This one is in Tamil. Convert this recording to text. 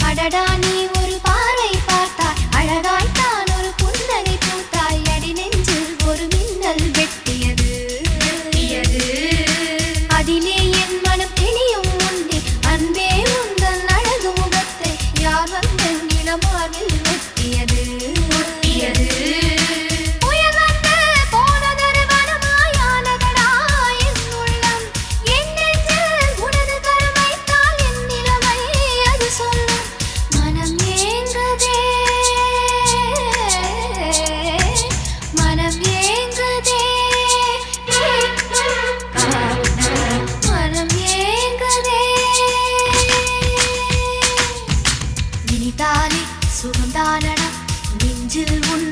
அடடா நீ ஒரு பார்வை பார்த்தாய், அழகாய்த்தான் ஒரு புன்னகை பூத்தாய், அடி நெஞ்சில் ஒரு மின்னல் வெட்டியது. அதிலே என் மனம் தெளியும் முன்னே அன்பே உந்தன் அழகு முகத்தை யார் வந்து நிலமாவில் ஒட்டியது. சுகந்தானடா நெஞ்சில் உன்